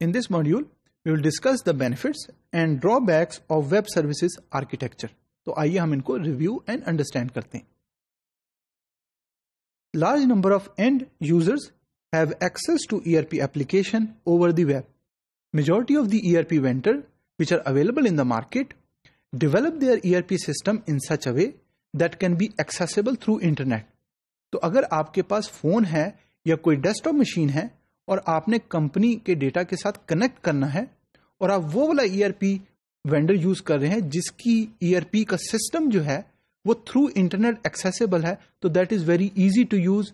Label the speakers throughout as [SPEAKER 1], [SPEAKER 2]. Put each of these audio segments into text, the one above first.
[SPEAKER 1] In this module, we will discuss the benefits and drawbacks of web services architecture. تو آئیے ہم ان کو review and understand کرتے ہیں. Large number of end users have access to ERP application over the web. Majority of the ERP vendors which are available in the market develop their ERP system in such a way that can be accessible through internet. تو اگر آپ کے پاس phone ہے یا کوئی desk top machine ہے اور آپ نے کمپنی کے ڈیٹا کے ساتھ کنیکٹ کرنا ہے اور آپ وہ والا ERP وینڈر یوز کر رہے ہیں جس کی ERP کا سسٹم جو ہے وہ تھرو انٹرنیٹ ایکسیسیبل ہے, تو that is very easy to use.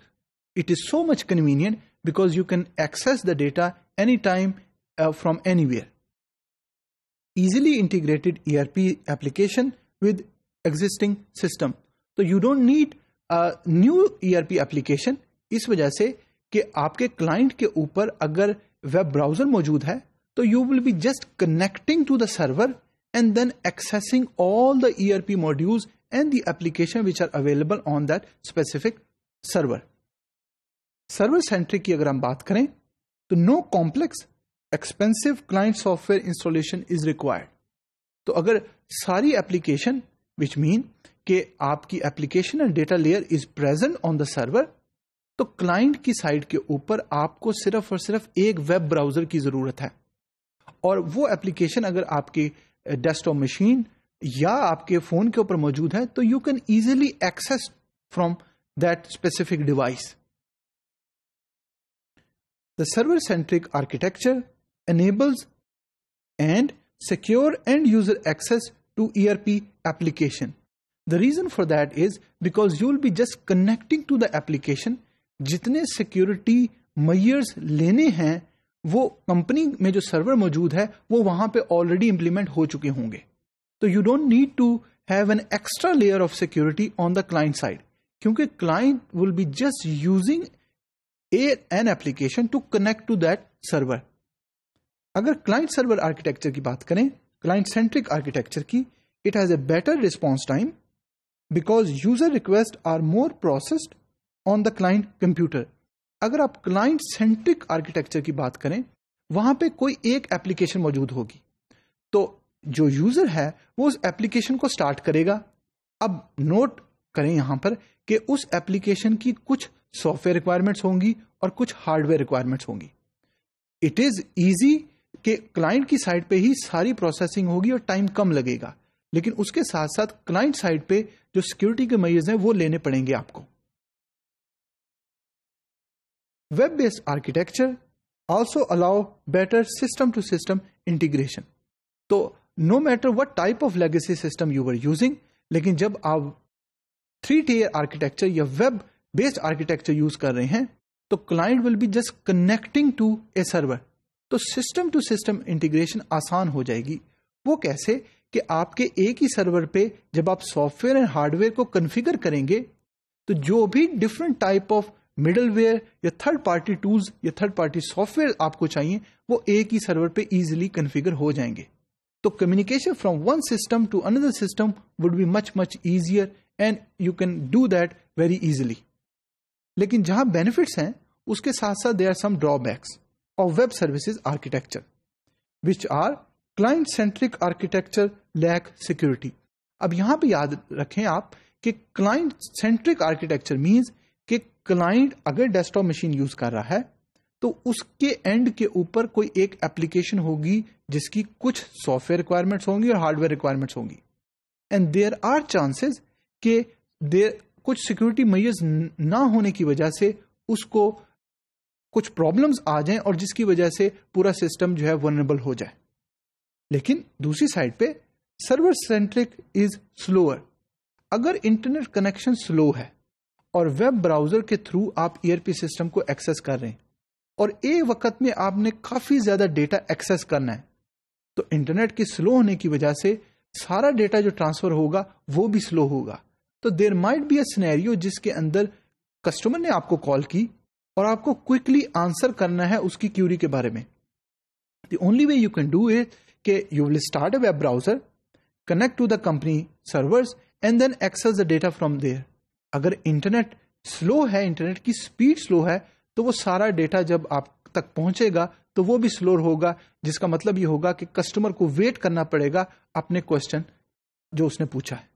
[SPEAKER 1] It is so much convenient because you can access the data any time from anywhere. Easily integrated ERP application with existing system. تو you don't need new ERP application, اس وجہ سے کہ آپ کے client کے اوپر اگر ویب براؤزر موجود ہے تو you will be just connecting to the server and then accessing all the ERP modules and the application which are available on that specific server. Server centric کی اگر ہم بات کریں تو no complex expensive client software installation is required. تو اگر ساری application which mean کہ آپ کی application and data layer is present on the server, تو client کی سائڈ کے اوپر آپ کو صرف اور صرف ایک ویب براؤزر کی ضرورت ہے, اور وہ application اگر آپ کی ڈیسک ٹاپ مشین یا آپ کے فون کے اوپر موجود ہے تو you can easily access from that specific device. The server centric architecture enables and secure and user access to ERP application. The reason for that is because you will be just connecting to the application. جتنے security measures لینے ہیں وہ company میں جو سرور موجود ہے وہ وہاں پہ آلریڈی امپلیمنٹ ہو چکے ہوں گے. تو you don't need to have an extra layer of security on the client side, کیونکہ client will be just using an application to connect to that server. اگر کلائنٹ سرور آرکیٹیکچر کی بات کریں, client centric architecture کی, it has a better response time because user request are more processed on the client computer. اگر آپ client centric architecture کی بات کریں وہاں پہ کوئی ایک ایپلیکیشن موجود ہوگی, تو جو یوزر ہے وہ اس ایپلیکیشن کو سٹارٹ کرے گا. اب نوٹ کریں یہاں پر کہ اس ایپلیکیشن کی کچھ سافٹ ویئر ریکوائرمنٹس ہوں گی اور کچھ ہارڈ ویئر ریکوائرمنٹس ہوں گی. اٹ از ایزی کہ کلائنٹ کی سائڈ پہ ہی ساری پروسیسنگ ہوگی اور ٹائم کم لگے گا, لیکن اس کے ساتھ ساتھ کلائنٹ سائڈ پہ جو سیکورٹی کے میئرز ہیں وہ لینے پڑیں گے آپ کو. Web based architecture also allow better system to system integration. تو no matter what type of legacy system you were using, لیکن جب آپ 3-tier architecture یا web based architecture use کر رہے ہیں تو client will be just connecting to a server. تو system to system integration آسان ہو جائے گی. وہ کیسے کہ آپ کے ایک ہی سرور پہ جب آپ soft where and hard where کو کنفیگر کریں گے تو جو بھی different type of middle where یا تھرڈ پارٹی ٹولز یا تھرڈ پارٹی سافٹ ویئر آپ کو چاہیے وہ ایک ہی سرور پہ ایزیلی کنفیگر ہو جائیں گے. تو communication from one system to another system would be much easier and you can do that very easily. لیکن جہاں بینیفٹس ہیں اس کے ساتھ ساتھ there are some drawbacks of web services architecture which are client centric architecture lack security. اب یہاں پہ یاد رکھیں آپ کہ کلائنٹ سینٹرک آرکیٹیکچر مینس کہ کلائنٹ اگر ڈیسک ٹاپ مشین یوز کر رہا ہے تو اس کے اینڈ کے اوپر کوئی ایک ایپلیکیشن ہوگی جس کی کچھ سافٹ ویئر ریکوائرمنٹس ہوں گی اور ہارڈ ویئر ریکوائرمنٹس ہوں گی, اینڈ دیر آر چانسز کہ کچھ سیکورٹی میئرز نہ ہونے کی وجہ سے اس کو کچھ پرابلمس آ جائیں اور جس کی وجہ سے پورا سسٹم جو ہے ولنریبل ہو جائے. لیکن دوسری سائڈ پہ سرور سینٹرک از سلوور. اگر انٹرنیٹ کنیکشن سلو ہے اور ویب براؤزر کے تھرو آپ ERP سسٹم کو ایکسس کر رہے ہیں اور ایک وقت میں آپ نے کافی زیادہ ڈیٹا ایکسس کرنا ہے تو انٹرنیٹ کے سلو ہونے کی وجہ سے سارا ڈیٹا جو ٹرانسفر ہوگا وہ بھی سلو ہوگا. تو there might be a scenario جس کے اندر کسٹمر نے آپ کو کال کی اور آپ کو کوئکلی آنسر کرنا ہے اس کی کیوری کے بارے میں. The only way you can do it کہ you will start a web browser, connect to the company servers and then access the data from there. اگر انٹرنیٹ سلو ہے, انٹرنیٹ کی اسپیڈ سلو ہے تو وہ سارا ڈیٹا جب آپ تک پہنچے گا تو وہ بھی سلو ہوگا، جس کا مطلب یہ ہوگا کہ کسٹمر کو ویٹ کرنا پڑے گا اپنے کوشچن جو اس نے پوچھا ہے.